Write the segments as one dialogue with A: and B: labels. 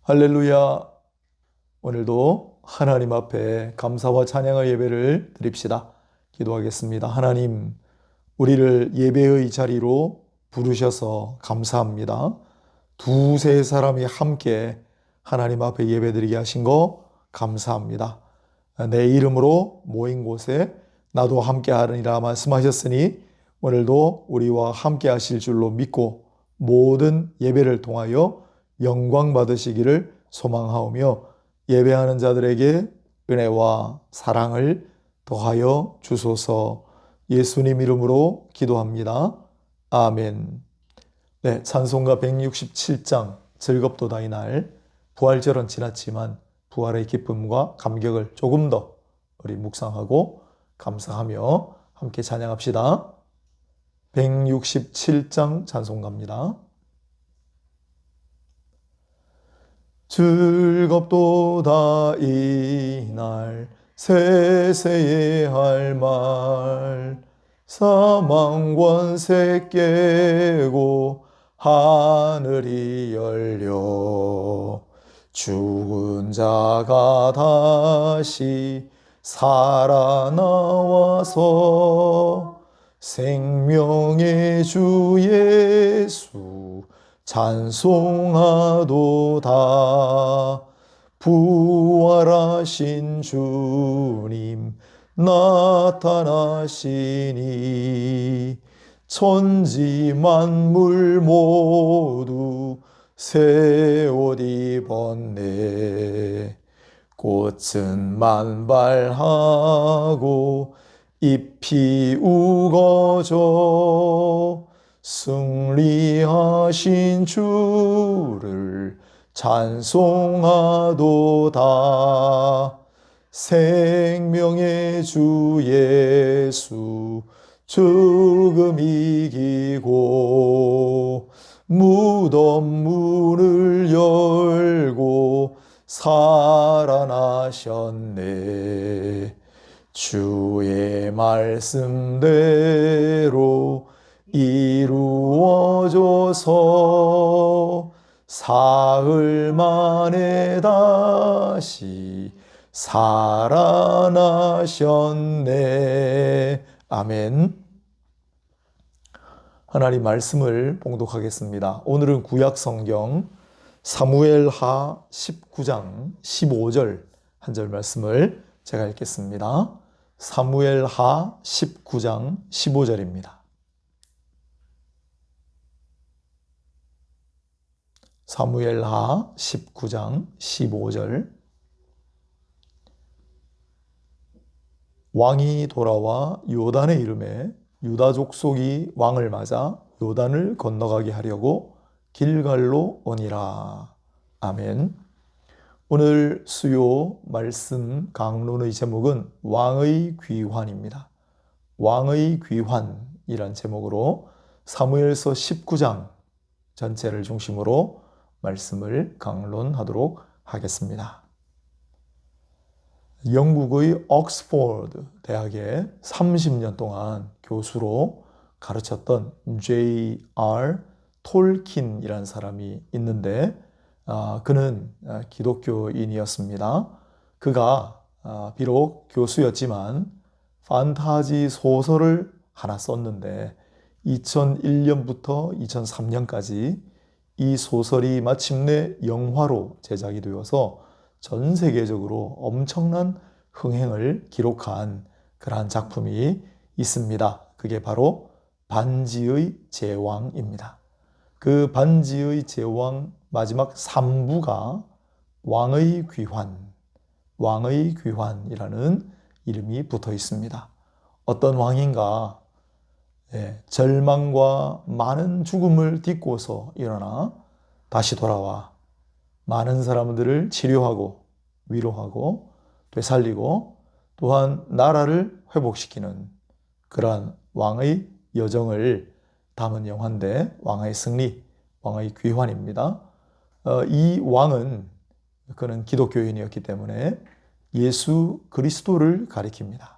A: 할렐루야. 오늘도 하나님 앞에 감사와 찬양의 예배를 드립시다. 기도하겠습니다. 하나님, 우리를 예배의 자리로 부르셔서 감사합니다. 두세 사람이 함께 하나님 앞에 예배드리게 하신 거 감사합니다. 내 이름으로 모인 곳에 나도 함께 하리라 말씀하셨으니 오늘도 우리와 함께 하실 줄로 믿고 모든 예배를 통하여 영광 받으시기를 소망하오며 예배하는 자들에게 은혜와 사랑을 더하여 주소서. 예수님 이름으로 기도합니다. 아멘. 네, 찬송가 167장 즐겁도다 이날. 부활절은 지났지만 부활의 기쁨과 감격을 조금 더 우리 묵상하고 감사하며 함께 찬양합시다. 167장 찬송가입니다. 즐겁도다 이날 세세의 할 말, 사망 권세 깨고 하늘이 열려 죽은 자가 다시 살아나와서 생명의 주 예수 찬송하도다. 부활하신 주님 나타나시니 천지 만물 모두 새 옷 입었네. 꽃은 만발하고 잎이 우거져 승리하신 주를 찬송하도다. 생명의 주 예수 죽음 이기고 무덤 문을 열고 살아나셨네. 주의 말씀대로 이루어져서 사흘 만에 다시 살아나셨네. 아멘. 하나님 말씀을 봉독하겠습니다. 오늘은 구약 성경 사무엘하 19장 15절 한 절 말씀을 제가 읽겠습니다. 사무엘하 19장 15절입니다. 사무엘하 19장 15절. 왕이 돌아와 요단의 이름에 유다 족속이 왕을 맞아 요단을 건너가게 하려고 길갈로 오니라. 아멘. 오늘 수요 말씀 강론의 제목은 왕의 귀환입니다. 왕의 귀환이란 제목으로 사무엘서 19장 전체를 중심으로 말씀을 강론하도록 하겠습니다. 영국의 옥스포드 대학에 30년 동안 교수로 가르쳤던 J.R. 톨킨이라는 사람이 있는데 그는 기독교인이었습니다. 그가 비록 교수였지만 판타지 소설을 하나 썼는데 2001년부터 2003년까지 이 소설이 마침내 영화로 제작이 되어서 전 세계적으로 엄청난 흥행을 기록한 그러한 작품이 있습니다. 그게 바로 반지의 제왕입니다. 그 반지의 제왕 마지막 3부가 왕의 귀환, 왕의 귀환이라는 이름이 붙어 있습니다. 어떤 왕인가? 절망과 많은 죽음을 딛고서 일어나 다시 돌아와 많은 사람들을 치료하고 위로하고 되살리고 또한 나라를 회복시키는 그러한 왕의 여정을 담은 영화인데 왕의 승리, 왕의 귀환입니다. 이 왕은 그는 기독교인이었기 때문에 예수 그리스도를 가리킵니다.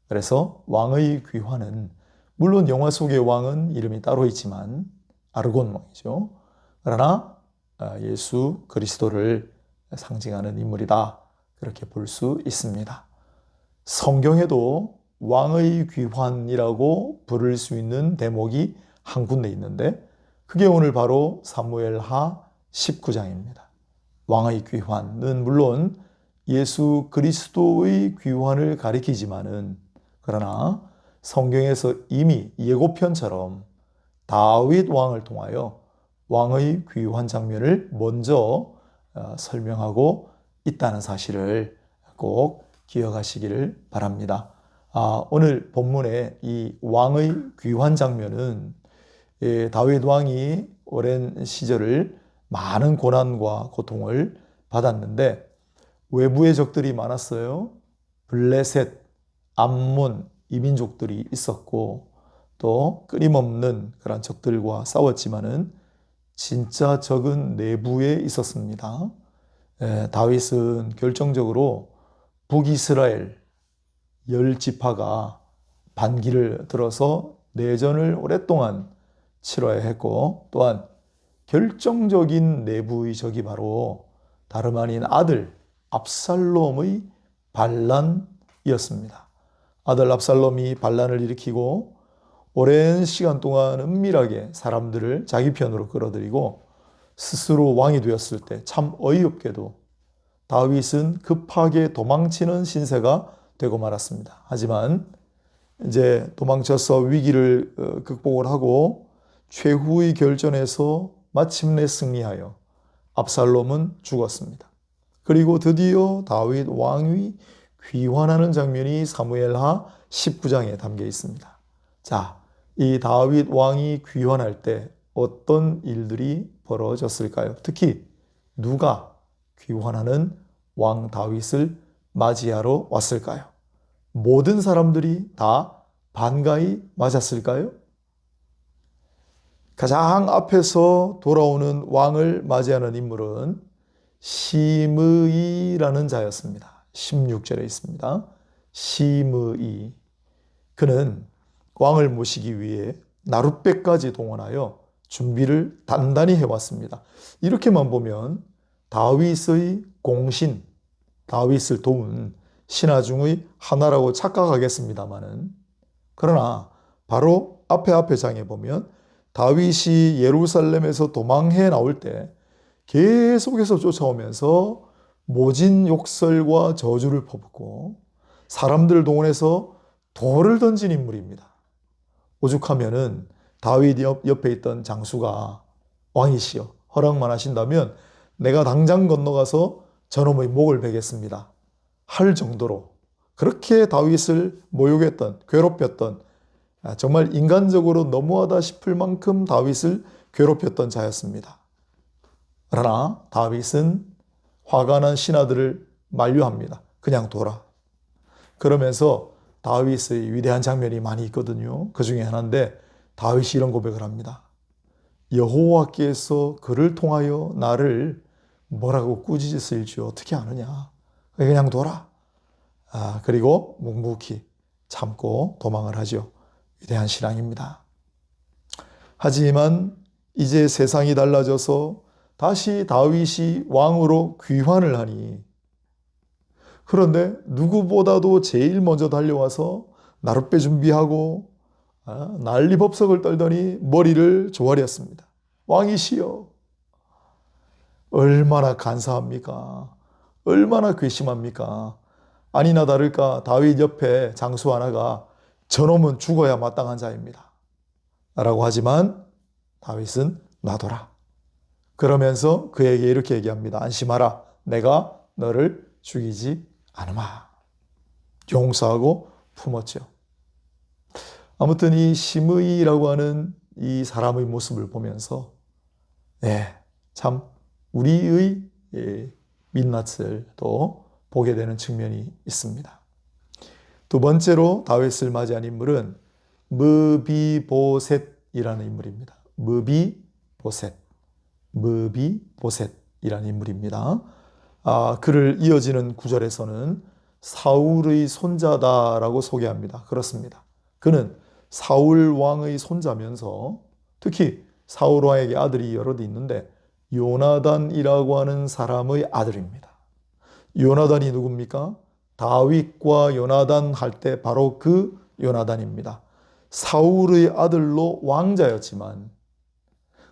A: 그래서 왕의 귀환은 물론 영화 속의 왕은 이름이 따로 있지만 아르곤 왕이죠. 그러나 예수 그리스도를 상징하는 인물이다. 그렇게 볼 수 있습니다. 성경에도 왕의 귀환이라고 부를 수 있는 대목이 한 군데 있는데 그게 오늘 바로 사무엘하 19장입니다. 왕의 귀환은 물론 예수 그리스도의 귀환을 가리키지만은 그러나 성경에서 이미 예고편처럼 다윗 왕을 통하여 왕의 귀환 장면을 먼저 설명하고 있다는 사실을 꼭 기억하시기를 바랍니다. 오늘 본문의 이 왕의 귀환 장면은 다윗 왕이 오랜 시절을 많은 고난과 고통을 받았는데 외부의 적들이 많았어요. 블레셋, 암몬, 이민족들이 있었고 또 끊임없는 그런 적들과 싸웠지만은 진짜 적은 내부에 있었습니다. 다윗은 결정적으로 북이스라엘 10지파가 반기를 들어서 내전을 오랫동안 치러야 했고 또한 결정적인 내부의 적이 바로 다름 아닌 아들 압살롬의 반란이었습니다. 아들 압살롬이 반란을 일으키고 오랜 시간 동안 은밀하게 사람들을 자기 편으로 끌어들이고 스스로 왕이 되었을 때 참 어이없게도 다윗은 급하게 도망치는 신세가 되고 말았습니다. 하지만 이제 도망쳐서 위기를 극복을 하고 최후의 결전에서 마침내 승리하여 압살롬은 죽었습니다. 그리고 드디어 다윗 왕이 귀환하는 장면이 사무엘하 19장에 담겨 있습니다. 자, 이 다윗 왕이 귀환할 때 어떤 일들이 벌어졌을까요? 특히 누가 귀환하는 왕 다윗을 맞이하러 왔을까요? 모든 사람들이 다 반가이 맞았을까요? 가장 앞에서 돌아오는 왕을 맞이하는 인물은 시므이라는 자였습니다. 16절에 있습니다. 시므이. 그는 왕을 모시기 위해 나룻배까지 동원하여 준비를 단단히 해왔습니다. 이렇게만 보면 다윗의 공신, 다윗을 도운 신하 중의 하나라고 착각하겠습니다마는 그러나 바로 앞에 장에 보면 다윗이 예루살렘에서 도망해 나올 때 계속해서 쫓아오면서 모진 욕설과 저주를 퍼붓고 사람들을 동원해서 돌을 던진 인물입니다. 오죽하면은 다윗 옆에 있던 장수가 왕이시여 허락만 하신다면 내가 당장 건너가서 저놈의 목을 베겠습니다. 할 정도로 그렇게 다윗을 모욕했던, 괴롭혔던 정말 인간적으로 너무하다 싶을 만큼 다윗을 괴롭혔던 자였습니다. 그러나 다윗은 화가 난 신하들을 만류합니다. 그냥 둬라. 그러면서 다윗의 위대한 장면이 많이 있거든요. 그 중에 하나인데 다윗이 이런 고백을 합니다. 여호와께서 그를 통하여 나를 뭐라고 꾸짖으실지 어떻게 아느냐. 그냥 둬라. 그리고 묵묵히 참고 도망을 하죠. 위대한 신앙입니다. 하지만 이제 세상이 달라져서 다시 다윗이 왕으로 귀환을 하니 그런데 누구보다도 제일 먼저 달려와서 나룻배 준비하고 난리법석을 떨더니 머리를 조아렸습니다. 왕이시여 얼마나 간사합니까? 얼마나 괘씸합니까? 아니나 다를까 다윗 옆에 장수 하나가 저놈은 죽어야 마땅한 자입니다. 라고 하지만 다윗은 놔둬라. 그러면서 그에게 이렇게 얘기합니다. 안심하라. 내가 너를 죽이지 않으마. 용서하고 품었죠. 아무튼 이 시므이라고 하는 이 사람의 모습을 보면서 참 우리의 민낯을 또 보게 되는 측면이 있습니다. 두 번째로 다윗을 맞이한 인물은 므비보셋이라는 인물입니다. 므비보셋이라는 인물입니다. 그를 이어지는 구절에서는 사울의 손자다라고 소개합니다. 그렇습니다. 그는 사울 왕의 손자면서 특히 사울 왕에게 아들이 여럿 있는데 요나단이라고 하는 사람의 아들입니다. 요나단이 누굽니까? 다윗과 요나단 할 때 바로 그 요나단입니다. 사울의 아들로 왕자였지만,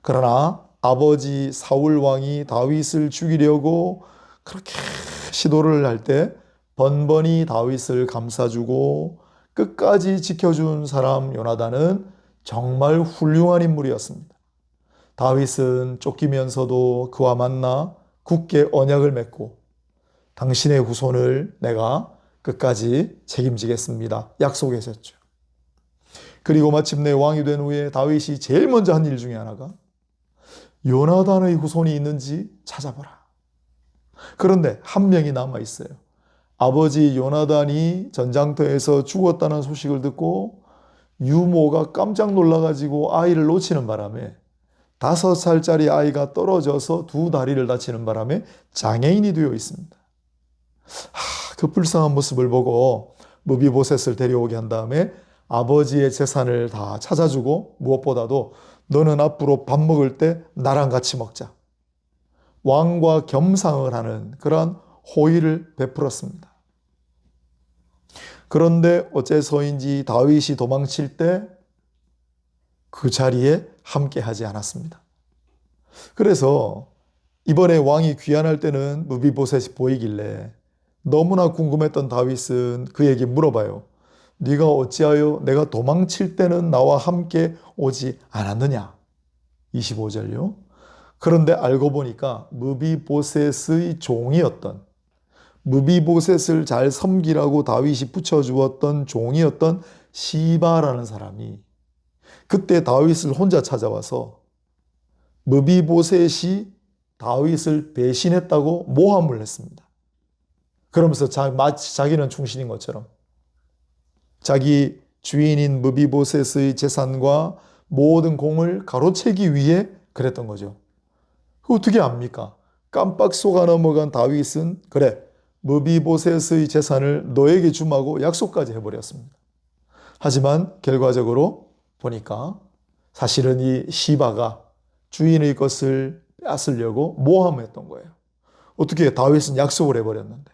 A: 그러나 아버지 사울 왕이 다윗을 죽이려고 그렇게 시도를 할 때 번번이 다윗을 감싸주고 끝까지 지켜준 사람 요나단은 정말 훌륭한 인물이었습니다. 다윗은 쫓기면서도 그와 만나 굳게 언약을 맺고 당신의 후손을 내가 끝까지 책임지겠습니다 약속했었죠. 그리고 마침내 왕이 된 후에 다윗이 제일 먼저 한 일 중에 하나가 요나단의 후손이 있는지 찾아보라. 그런데 한 명이 남아 있어요. 아버지 요나단이 전장터에서 죽었다는 소식을 듣고 유모가 깜짝 놀라가지고 아이를 놓치는 바람에 5살짜리 아이가 떨어져서 두 다리를 다치는 바람에 장애인이 되어 있습니다. 그 불쌍한 모습을 보고 무비보셋을 데려오게 한 다음에 아버지의 재산을 다 찾아주고 무엇보다도 너는 앞으로 밥 먹을 때 나랑 같이 먹자. 왕과 겸상을 하는 그러한 호의를 베풀었습니다. 그런데 어째서인지 다윗이 도망칠 때 그 자리에 함께 하지 않았습니다. 그래서 이번에 왕이 귀환할 때는 무비보셋이 보이길래 너무나 궁금했던 다윗은 그에게 물어봐요. 네가 어찌하여 내가 도망칠 때는 나와 함께 오지 않았느냐? 25절요. 그런데 알고 보니까 무비보셋의 종이었던, 무비보셋을 잘 섬기라고 다윗이 붙여주었던 종이었던 시바라는 사람이 그때 다윗을 혼자 찾아와서 무비보셋이 다윗을 배신했다고 모함을 했습니다. 그러면서 마치 자기는 충신인 것처럼 자기 주인인 무비보셋의 재산과 모든 공을 가로채기 위해 그랬던 거죠. 어떻게 압니까? 깜빡 속아 넘어간 다윗은 그래, 무비보셋의 재산을 너에게 주마고 약속까지 해버렸습니다. 하지만 결과적으로 보니까 사실은 이 시바가 주인의 것을 뺏으려고 모함했던 거예요. 어떻게 다윗은 약속을 해버렸는데.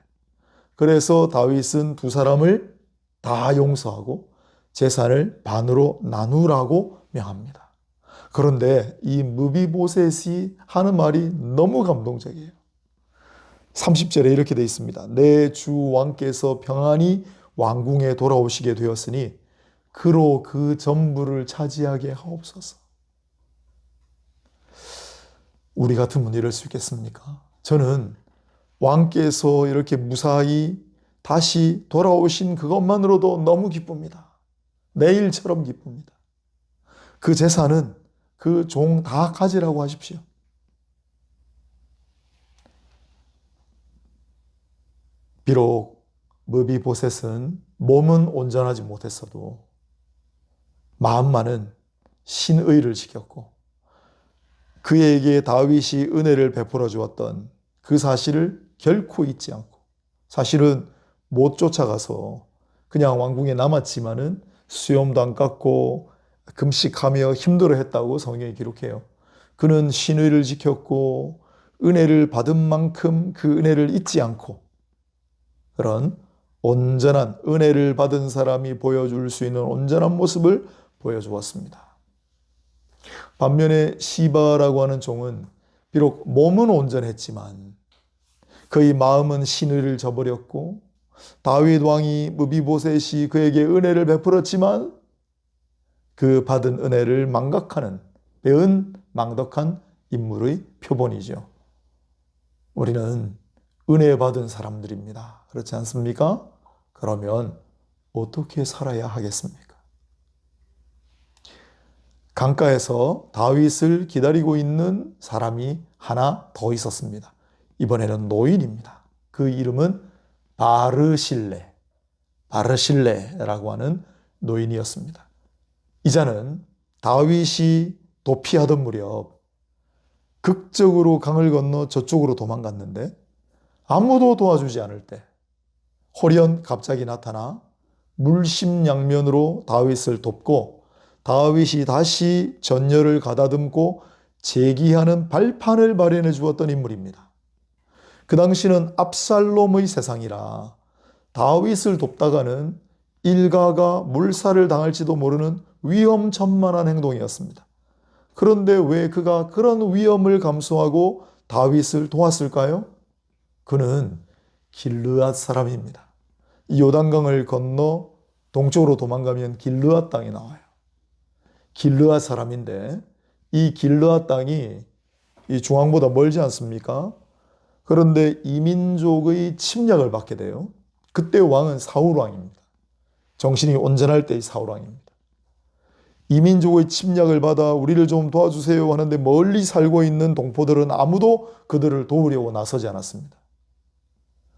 A: 그래서 다윗은 두 사람을 다 용서하고 재산을 반으로 나누라고 명합니다. 그런데 이 무비보셋이 하는 말이 너무 감동적이에요. 30절에 이렇게 되어 있습니다. 내 주 왕께서 평안히 왕궁에 돌아오시게 되었으니 그로 그 전부를 차지하게 하옵소서. 우리 같으면 이럴 수 있겠습니까? 저는 왕께서 이렇게 무사히 다시 돌아오신 그것만으로도 너무 기쁩니다. 내일처럼 기쁩니다. 그 재산은 그 종 다 가지라고 하십시오. 비록 무비보셋은 몸은 온전하지 못했어도 마음만은 신의를 지켰고 그에게 다윗이 은혜를 베풀어 주었던 그 사실을 결코 잊지 않고, 사실은 못 쫓아가서 그냥 왕궁에 남았지만은 수염도 안 깎고 금식하며 힘들어했다고 성경이 기록해요. 그는 신의를 지켰고 은혜를 받은 만큼 그 은혜를 잊지 않고 그런 온전한 은혜를 받은 사람이 보여줄 수 있는 온전한 모습을 보여주었습니다. 반면에 시바라고 하는 종은 비록 몸은 온전했지만 그의 마음은 신의를 저버렸고 다윗 왕이 무비보셋이 그에게 은혜를 베풀었지만 그 받은 은혜를 망각하는 매은 망덕한 인물의 표본이죠. 우리는 은혜 받은 사람들입니다. 그렇지 않습니까? 그러면 어떻게 살아야 하겠습니까? 강가에서 다윗을 기다리고 있는 사람이 하나 더 있었습니다. 이번에는 노인입니다. 그 이름은 바르실레라고 하는 노인이었습니다. 이자는 다윗이 도피하던 무렵 극적으로 강을 건너 저쪽으로 도망갔는데 아무도 도와주지 않을 때 호련 갑자기 나타나 물심양면으로 다윗을 돕고 다윗이 다시 전열을 가다듬고 제기하는 발판을 마련해 주었던 인물입니다. 그 당시는 압살롬의 세상이라 다윗을 돕다가는 일가가 물살을 당할지도 모르는 위험천만한 행동이었습니다. 그런데 왜 그가 그런 위험을 감수하고 다윗을 도왔을까요? 그는 길르앗 사람입니다. 이 요단강을 건너 동쪽으로 도망가면 길르앗 땅이 나와요. 길르앗 사람인데 이 길르앗 땅이 이 중앙보다 멀지 않습니까? 그런데 이민족의 침략을 받게 돼요. 그때 왕은 사울 왕입니다. 정신이 온전할 때의 사울 왕입니다. 이민족의 침략을 받아 우리를 좀 도와주세요 하는데 멀리 살고 있는 동포들은 아무도 그들을 도우려고 나서지 않았습니다.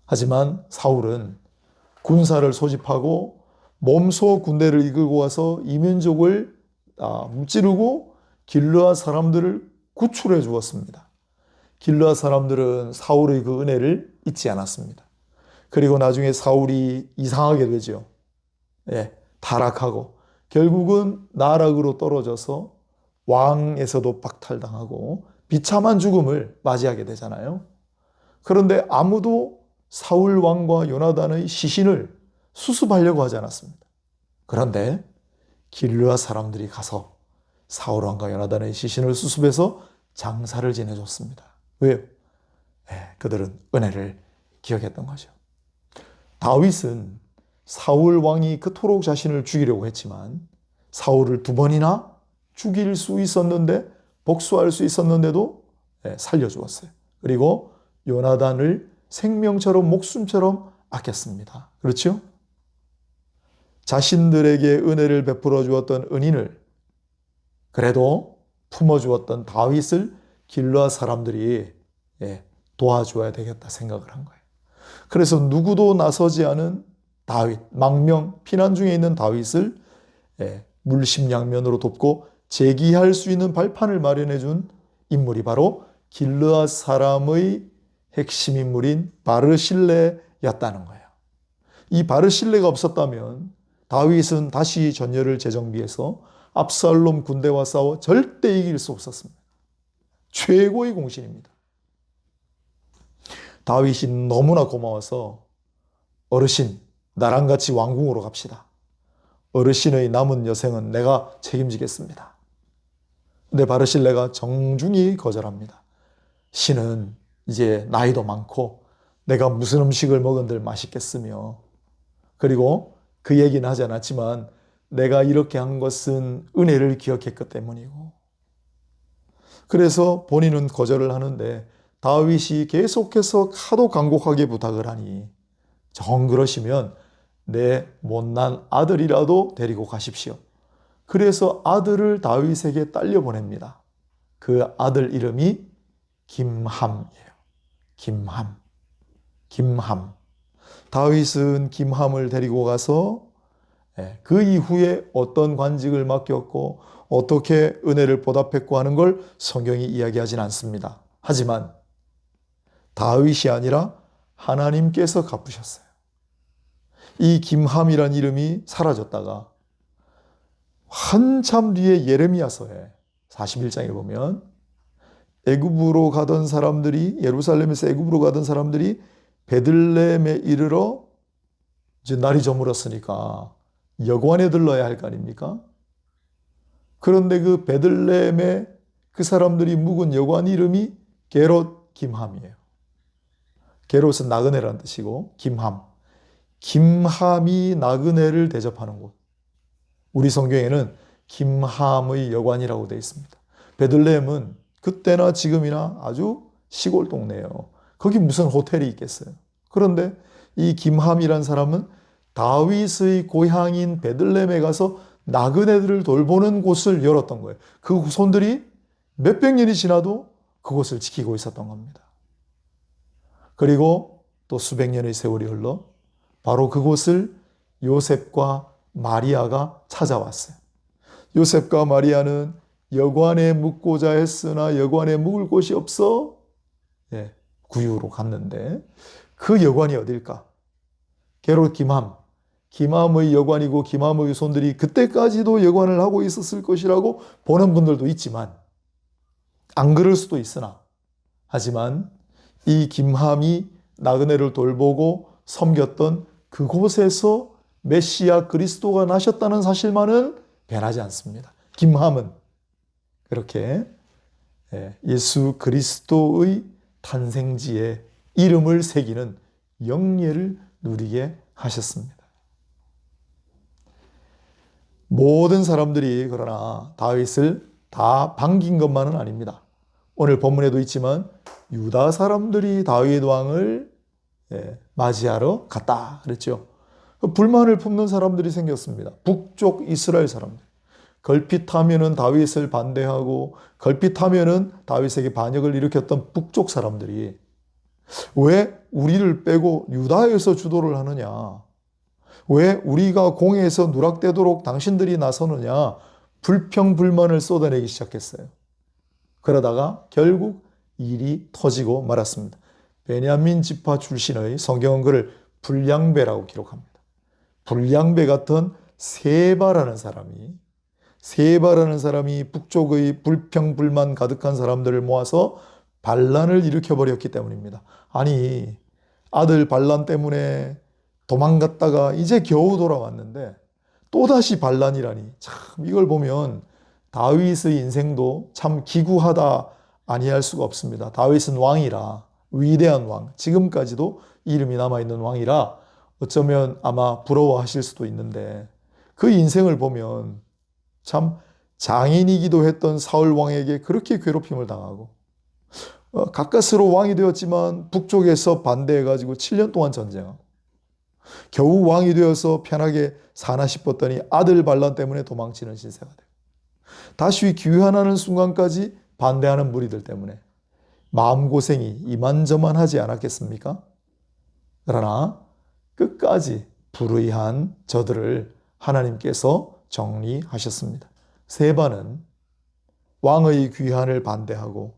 A: 하지만 사울은 군사를 소집하고 몸소 군대를 이끌고 와서 이민족을 무찌르고 길르앗 사람들을 구출해 주었습니다. 길르앗 사람들은 사울의 그 은혜를 잊지 않았습니다. 그리고 나중에 사울이 이상하게 되죠. 타락하고 결국은 나락으로 떨어져서 왕에서도 박탈당하고 비참한 죽음을 맞이하게 되잖아요. 그런데 아무도 사울 왕과 요나단의 시신을 수습하려고 하지 않았습니다. 그런데 길르앗 사람들이 가서 사울 왕과 요나단의 시신을 수습해서 장사를 지내줬습니다. 왜요? 그들은 은혜를 기억했던 거죠. 다윗은 사울 왕이 그토록 자신을 죽이려고 했지만 사울을 2번이나 죽일 수 있었는데 복수할 수 있었는데도 살려주었어요. 그리고 요나단을 생명처럼 목숨처럼 아꼈습니다. 그렇죠? 자신들에게 은혜를 베풀어 주었던 은인을 그래도 품어주었던 다윗을 길르앗 사람들이 도와줘야 되겠다 생각을 한 거예요. 그래서 누구도 나서지 않은 다윗, 망명, 피난 중에 있는 다윗을 물심양면으로 돕고 제기할 수 있는 발판을 마련해 준 인물이 바로 길르앗 사람의 핵심 인물인 바르실레였다는 거예요. 이 바르실레가 없었다면 다윗은 다시 전열을 재정비해서 압살롬 군대와 싸워 절대 이길 수 없었습니다. 최고의 공신입니다. 다윗이 너무나 고마워서 어르신, 나랑 같이 왕궁으로 갑시다. 어르신의 남은 여생은 내가 책임지겠습니다. 근데 바르실레가 정중히 거절합니다. 신은 이제 나이도 많고 내가 무슨 음식을 먹은들 맛있겠으며 그리고 그 얘기는 하지 않았지만 내가 이렇게 한 것은 은혜를 기억했기 때문이고 그래서 본인은 거절을 하는데 다윗이 계속해서 하도 간곡하게 부탁을 하니 정 그러시면 내 못난 아들이라도 데리고 가십시오. 그래서 아들을 다윗에게 딸려 보냅니다. 그 아들 이름이 김함이에요. 김함. 다윗은 김함을 데리고 가서 그 이후에 어떤 관직을 맡겼고 어떻게 은혜를 보답했고 하는 걸 성경이 이야기하진 않습니다. 하지만 다윗이 아니라 하나님께서 갚으셨어요. 이 김함이란 이름이 사라졌다가 한참 뒤에 예레미야서에 41장에 보면 애굽으로 가던 사람들이 예루살렘에서 애굽으로 가던 사람들이 베들레헴에 이르러 이제 날이 저물었으니까 여관에 들러야 할 거 아닙니까? 그런데 그 베들레헴에 그 사람들이 묵은 여관 이름이 게롯 김함이에요. 게롯은 나그네라는 뜻이고 김함이 나그네를 대접하는 곳. 우리 성경에는 김함의 여관이라고 되어 있습니다. 베들레헴은 그때나 지금이나 아주 시골 동네예요. 거기 무슨 호텔이 있겠어요. 그런데 이 김함이란 사람은 다윗의 고향인 베들레헴에 가서 나그네들을 돌보는 곳을 열었던 거예요. 그 후손들이 몇백 년이 지나도 그곳을 지키고 있었던 겁니다. 그리고 또 수백 년의 세월이 흘러 바로 그곳을 요셉과 마리아가 찾아왔어요. 요셉과 마리아는 여관에 묵고자 했으나 여관에 묵을 곳이 없어 구유로 갔는데 그 여관이 어딜까? 게롯 김함의 여관이고 김함의 손들이 그때까지도 여관을 하고 있었을 것이라고 보는 분들도 있지만 안 그럴 수도 있으나 하지만 이 김함이 나그네를 돌보고 섬겼던 그곳에서 메시아 그리스도가 나셨다는 사실만은 변하지 않습니다. 김함은 그렇게 예수 그리스도의 탄생지에 이름을 새기는 영예를 누리게 하셨습니다. 모든 사람들이 그러나 다윗을 다 반긴 것만은 아닙니다. 오늘 본문에도 있지만 유다 사람들이 다윗 왕을 맞이하러 갔다 그랬죠. 불만을 품는 사람들이 생겼습니다. 북쪽 이스라엘 사람들. 걸핏하면은 다윗을 반대하고 걸핏하면은 다윗에게 반역을 일으켰던 북쪽 사람들이 왜 우리를 빼고 유다에서 주도를 하느냐? 왜 우리가 공회에서 누락되도록 당신들이 나서느냐? 불평불만을 쏟아내기 시작했어요. 그러다가 결국 일이 터지고 말았습니다. 베냐민 지파 출신의 성경은 그를 불량배라고 기록합니다. 불량배 같은 세바라는 사람이 북쪽의 불평불만 가득한 사람들을 모아서 반란을 일으켜버렸기 때문입니다. 아니, 아들 반란 때문에 도망갔다가 이제 겨우 돌아왔는데 또다시 반란이라니. 참 이걸 보면 다윗의 인생도 참 기구하다 아니할 수가 없습니다. 다윗은 왕이라, 위대한 왕, 지금까지도 이름이 남아있는 왕이라 어쩌면 아마 부러워하실 수도 있는데 그 인생을 보면 참 장인이기도 했던 사울 왕에게 그렇게 괴롭힘을 당하고 가까스로 왕이 되었지만 북쪽에서 반대해가지고 7년 동안 전쟁하고 겨우 왕이 되어서 편하게 사나 싶었더니 아들 반란 때문에 도망치는 신세가 되고 다시 귀환하는 순간까지 반대하는 무리들 때문에 마음고생이 이만저만하지 않았겠습니까? 그러나 끝까지 불의한 저들을 하나님께서 정리하셨습니다. 세바는 왕의 귀환을 반대하고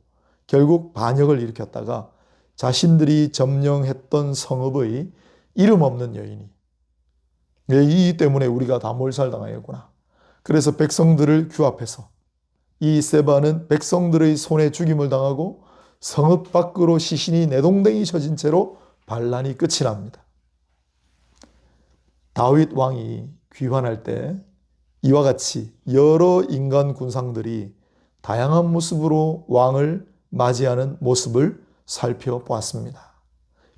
A: 결국 반역을 일으켰다가 자신들이 점령했던 성읍의 이름 없는 여인이 이 때문에 우리가 다 몰살당하였구나. 그래서 백성들을 규합해서 이 세바는 백성들의 손에 죽임을 당하고 성읍 밖으로 시신이 내동댕이 쳐진 채로 반란이 끝이 납니다. 다윗 왕이 귀환할 때 이와 같이 여러 인간 군상들이 다양한 모습으로 왕을 맞이하는 모습을 살펴보았습니다.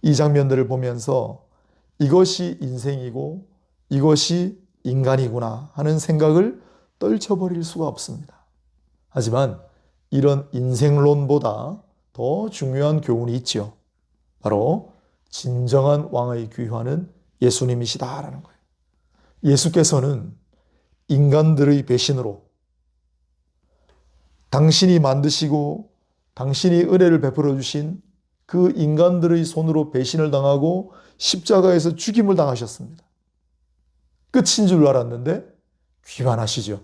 A: 이 장면들을 보면서 이것이 인생이고 이것이 인간이구나 하는 생각을 떨쳐버릴 수가 없습니다. 하지만 이런 인생론보다 더 중요한 교훈이 있죠. 바로 진정한 왕의 귀환은 예수님이시다라는 거예요. 예수께서는 인간들의 배신으로 당신이 만드시고 당신이 은혜를 베풀어 주신 그 인간들의 손으로 배신을 당하고 십자가에서 죽임을 당하셨습니다. 끝인 줄 알았는데 귀환하시죠.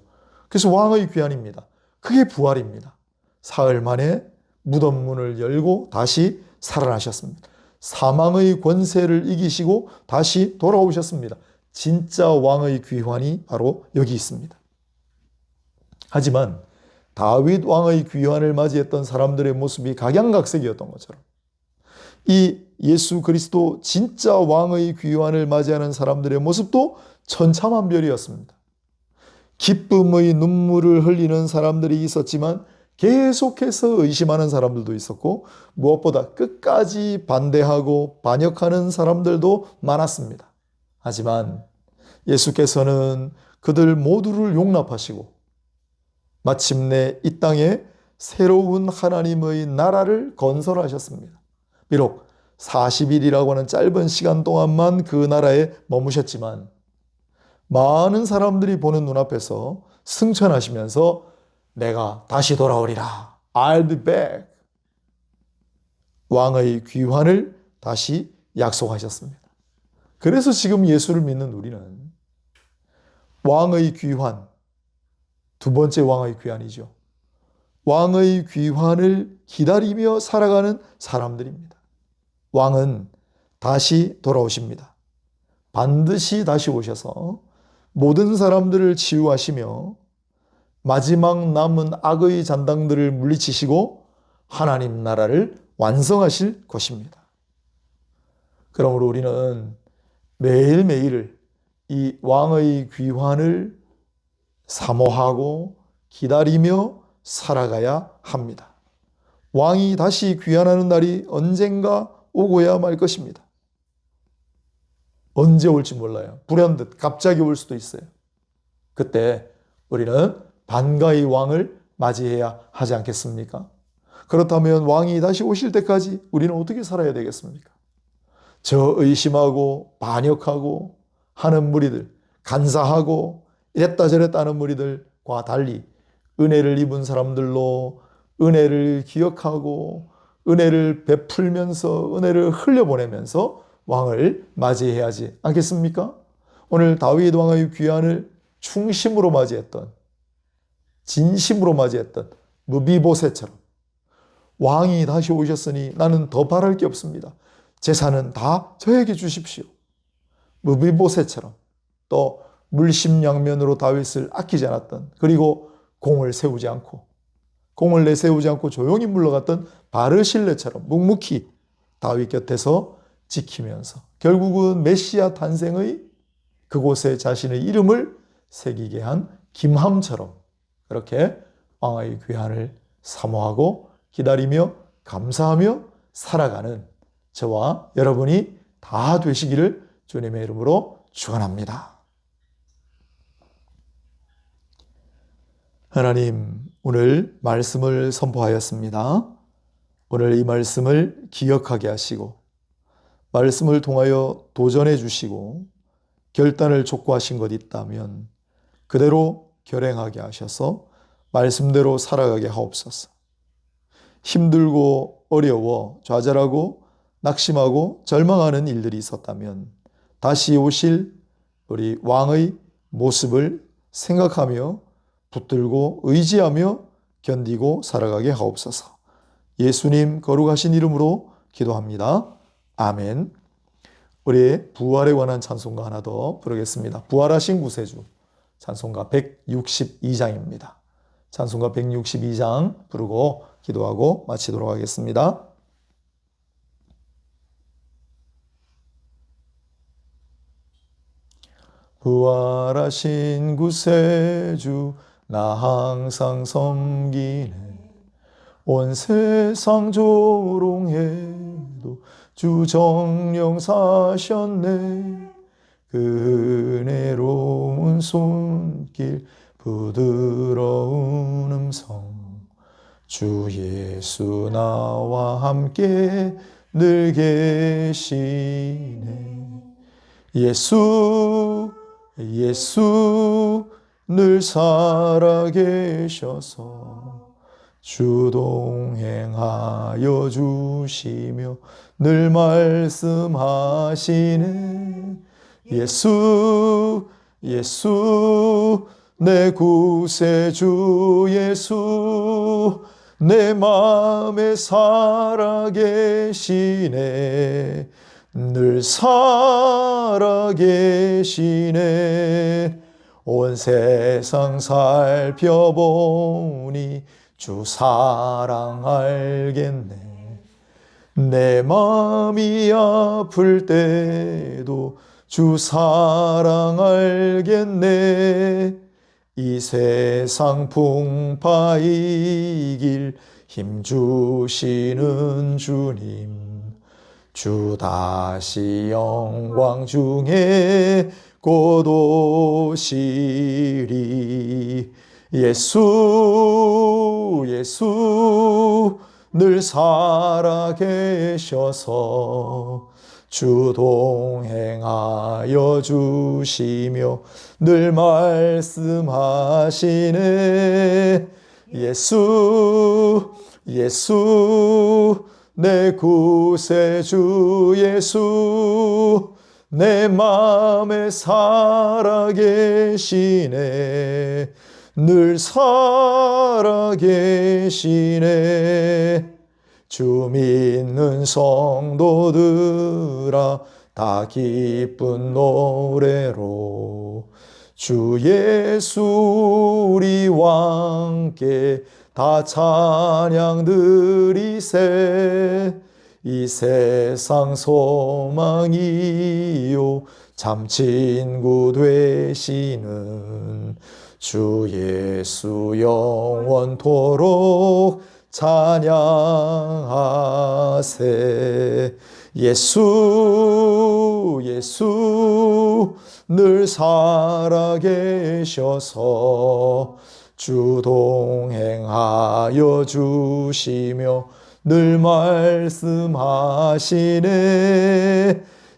A: 그래서 왕의 귀환입니다. 그게 부활입니다. 사흘 만에 무덤 문을 열고 다시 살아나셨습니다. 사망의 권세를 이기시고 다시 돌아오셨습니다. 진짜 왕의 귀환이 바로 여기 있습니다. 하지만 다윗 왕의 귀환을 맞이했던 사람들의 모습이 각양각색이었던 것처럼 이 예수 그리스도 진짜 왕의 귀환을 맞이하는 사람들의 모습도 천차만별이었습니다. 기쁨의 눈물을 흘리는 사람들이 있었지만 계속해서 의심하는 사람들도 있었고 무엇보다 끝까지 반대하고 반역하는 사람들도 많았습니다. 하지만 예수께서는 그들 모두를 용납하시고 마침내 이 땅에 새로운 하나님의 나라를 건설하셨습니다. 비록 40일이라고 하는 짧은 시간 동안만 그 나라에 머무셨지만 많은 사람들이 보는 눈앞에서 승천하시면서 내가 다시 돌아오리라. I'll be back. 왕의 귀환을 다시 약속하셨습니다. 그래서 지금 예수를 믿는 우리는 왕의 귀환, 두 번째 왕의 귀환이죠. 왕의 귀환을 기다리며 살아가는 사람들입니다. 왕은 다시 돌아오십니다. 반드시 다시 오셔서 모든 사람들을 치유하시며 마지막 남은 악의 잔당들을 물리치시고 하나님 나라를 완성하실 것입니다. 그러므로 우리는 매일매일을 이 왕의 귀환을 사모하고 기다리며 살아가야 합니다. 왕이 다시 귀환하는 날이 언젠가 오고야 말 것입니다. 언제 올지 몰라요. 불현듯 갑자기 올 수도 있어요. 그때 우리는 반가이 왕을 맞이해야 하지 않겠습니까? 그렇다면 왕이 다시 오실 때까지 우리는 어떻게 살아야 되겠습니까? 저 의심하고 반역하고 하는 무리들, 간사하고 이랬다 저랬다 하는 무리들과 달리 은혜를 입은 사람들로 은혜를 기억하고 은혜를 베풀면서 은혜를 흘려보내면서 왕을 맞이해야 하지 않겠습니까? 오늘 다윗 왕의 귀환을 충심으로 맞이했던, 진심으로 맞이했던 무비보셋처럼 왕이 다시 오셨으니 나는 더 바랄 게 없습니다. 재산은 다 저에게 주십시오. 무비보셋처럼 또 물심양면으로 다윗을 아끼지 않았던, 그리고 공을 내세우지 않고 조용히 물러갔던 바르실레처럼 묵묵히 다윗 곁에서 지키면서 결국은 메시아 탄생의 그곳에 자신의 이름을 새기게 한 김함처럼 그렇게 왕의 귀환을 사모하고 기다리며 감사하며 살아가는 저와 여러분이 다 되시기를 주님의 이름으로 축원합니다. 하나님, 오늘 말씀을 선포하였습니다. 오늘 이 말씀을 기억하게 하시고 말씀을 통하여 도전해 주시고 결단을 촉구하신 것 있다면 그대로 결행하게 하셔서 말씀대로 살아가게 하옵소서. 힘들고 어려워 좌절하고 낙심하고 절망하는 일들이 있었다면 다시 오실 우리 왕의 모습을 생각하며 붙들고 의지하며 견디고 살아가게 하옵소서. 예수님 거룩하신 이름으로 기도합니다. 아멘. 우리 부활에 관한 찬송가 하나 더 부르겠습니다. 부활하신 구세주 찬송가 162장입니다. 찬송가 162장 부르고 기도하고 마치도록 하겠습니다. 부활하신 구세주 나 항상 섬기네. 온 세상 조롱해도 주 정령 사셨네. 그 은혜로운 손길 부드러운 음성 주 예수 나와 함께 늘 계시네. 예수 늘 살아계셔서 주 동행하여 주시며 늘 말씀하시네. 예수 내 구세주 예수 내 마음에 살아계시네. 늘 살아계시네. 온 세상 살펴보니 주 사랑 알겠네. 내 마음이 아플 때도 주 사랑 알겠네. 이 세상 풍파의 길 힘주시는 주님 주 다시 영광 중에 곧 오시리. 예수 늘 살아계셔서 주 동행하여 주시며 늘 말씀하시네. 예수 내 구세주 예수 내 마음에 살아계시네. 늘 살아계시네. 주 믿는 성도들아 다 기쁜 노래로 주 예수 우리 왕께 다 찬양 드리세. 이 세상 소망이요 참 친구 되시는 주 예수 영원토록 찬양하세. 예수 예수 늘 살아계셔서 주 동행하여 주시며 늘 말씀하시네.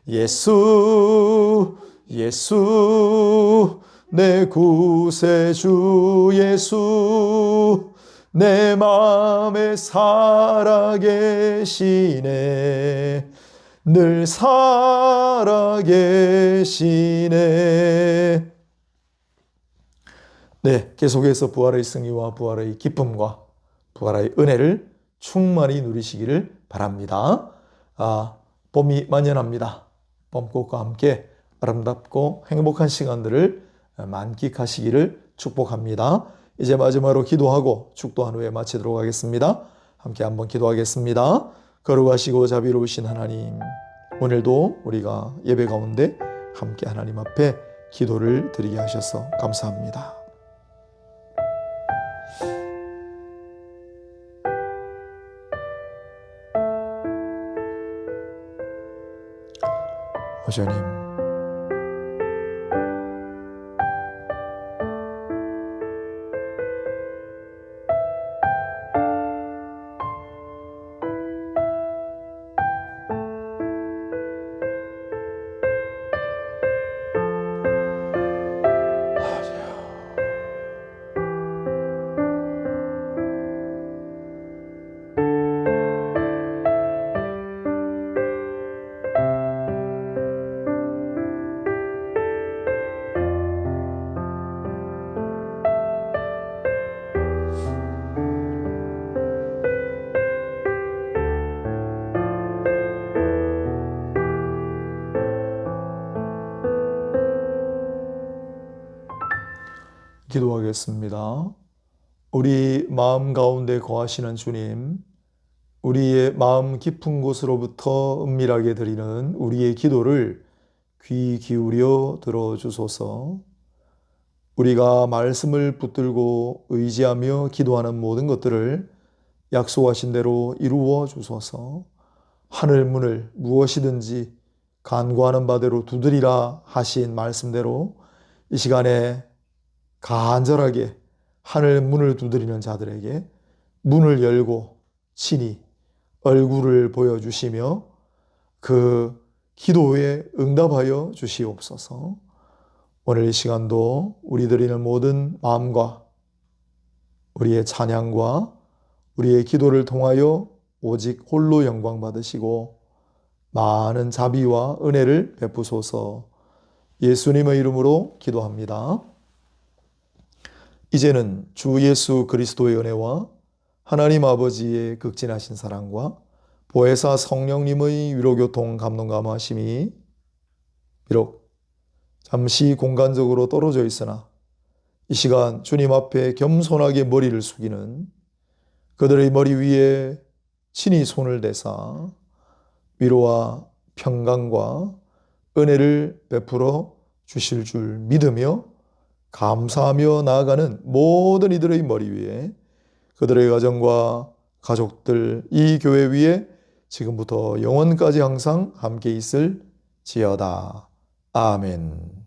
A: 예수 예수 내 구세주 예수 내 맘에 살아계시네. 늘 살아계시네. 네, 계속해서 부활의 승리와 부활의 기쁨과 부활의 은혜를 충만히 누리시기를 바랍니다. 봄이 만연합니다. 봄꽃과 함께 아름답고 행복한 시간들을 만끽하시기를 축복합니다. 이제 마지막으로 기도하고 축도한 후에 마치도록 하겠습니다. 함께 한번 기도하겠습니다. 거룩하시고 자비로우신 하나님, 오늘도 우리가 예배 가운데 함께 하나님 앞에 기도를 드리게 하셔서 감사합니다. 주님, 기도하겠습니다. 우리 마음 가운데 거하시는 주님, 우리의 마음 깊은 곳으로부터 은밀하게 드리는 우리의 기도를 귀 기울여 들어주소서. 우리가 말씀을 붙들고 의지하며 기도하는 모든 것들을 약속하신 대로 이루어 주소서. 하늘 문을 무엇이든지 간구하는 바대로 두드리라 하신 말씀대로 이 시간에 간절하게 하늘 문을 두드리는 자들에게 문을 열고 친히 얼굴을 보여주시며 그 기도에 응답하여 주시옵소서. 오늘 이 시간도 우리 드리는 모든 마음과 우리의 찬양과 우리의 기도를 통하여 오직 홀로 영광 받으시고 많은 자비와 은혜를 베푸소서. 예수님의 이름으로 기도합니다. 이제는 주 예수 그리스도의 은혜와 하나님 아버지의 극진하신 사랑과 보혜사 성령님의 위로교통 감동감화심이 비록 잠시 공간적으로 떨어져 있으나 이 시간 주님 앞에 겸손하게 머리를 숙이는 그들의 머리 위에 친히 손을 대사 위로와 평강과 은혜를 베풀어 주실 줄 믿으며 감사하며 나아가는 모든 이들의 머리 위에 그들의 가정과 가족들, 이 교회 위에 지금부터 영원까지 항상 함께 있을지어다. 아멘.